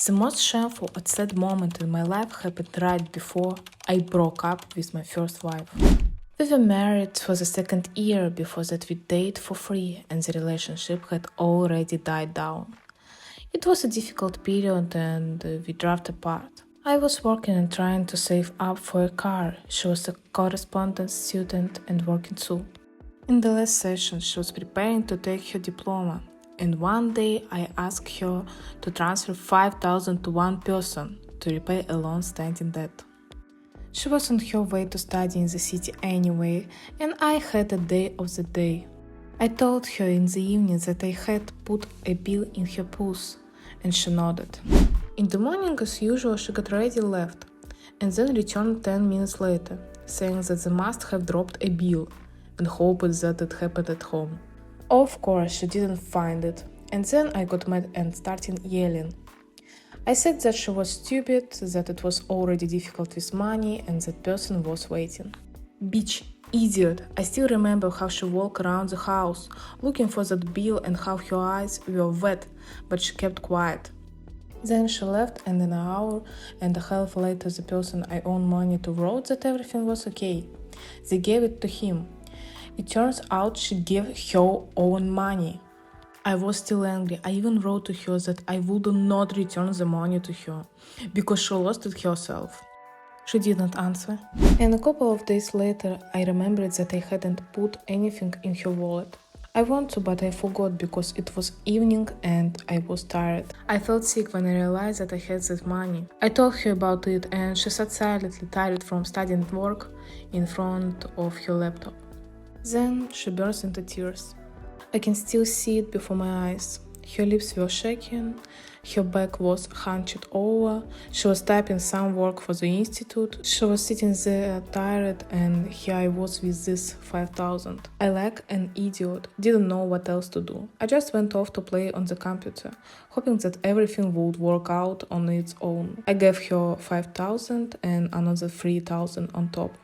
The most shameful and sad moment in my life happened right before I broke up with my first wife. We were married for the second year. Before that we dated for free and the relationship had already died down. It was a difficult period and we drifted apart. I was working and trying to save up for a car. She was a correspondence student and working too. In the last session, she was preparing to take her diploma, and one day I asked her to transfer 5,000 to one person to repay a long-standing debt. She was on her way to study in the city anyway, and I had a day of the day. I told her in the evening that I had put a bill in her purse, and she nodded. In the morning, as usual, she got ready, left, and then returned 10 minutes later, saying that they must have dropped a bill, and hoped that it happened at home. Of course, she didn't find it, and then I got mad and started yelling. I said that she was stupid, that it was already difficult with money, and that person was waiting. Bitch, idiot! I still remember how she walked around the house, looking for that bill and how her eyes were wet, but she kept quiet. Then she left, and an hour and a half later the person I owed money to wrote that everything was okay. They gave it to him. It turns out she gave her own money. I was still angry. I even wrote to her that I would not return the money to her, because she lost it herself. She didn't answer. And a couple of days later, I remembered that I hadn't put anything in her wallet. I wanted to, but I forgot because it was evening and I was tired. I felt sick when I realized that I had that money. I told her about it and she sat silently, tired from studying and work, in front of her laptop. Then she burst into tears. I can still see it before my eyes. Her lips were shaking, her back was hunched over, she was typing some work for the institute, she was sitting there tired, and here I was with this 5,000. I, like an idiot, didn't know what else to do. I just went off to play on the computer, hoping that everything would work out on its own. I gave her 5,000 and another 3,000 on top.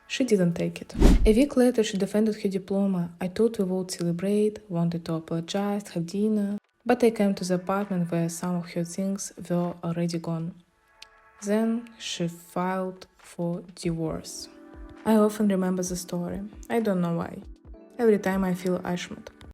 She didn't take it. A week later, she defended her diploma. I thought we would celebrate, wanted to apologize, have dinner, but I came to the apartment where some of her things were already gone. Then she filed for divorce. I often remember the story. I don't know why. Every time I feel ashamed.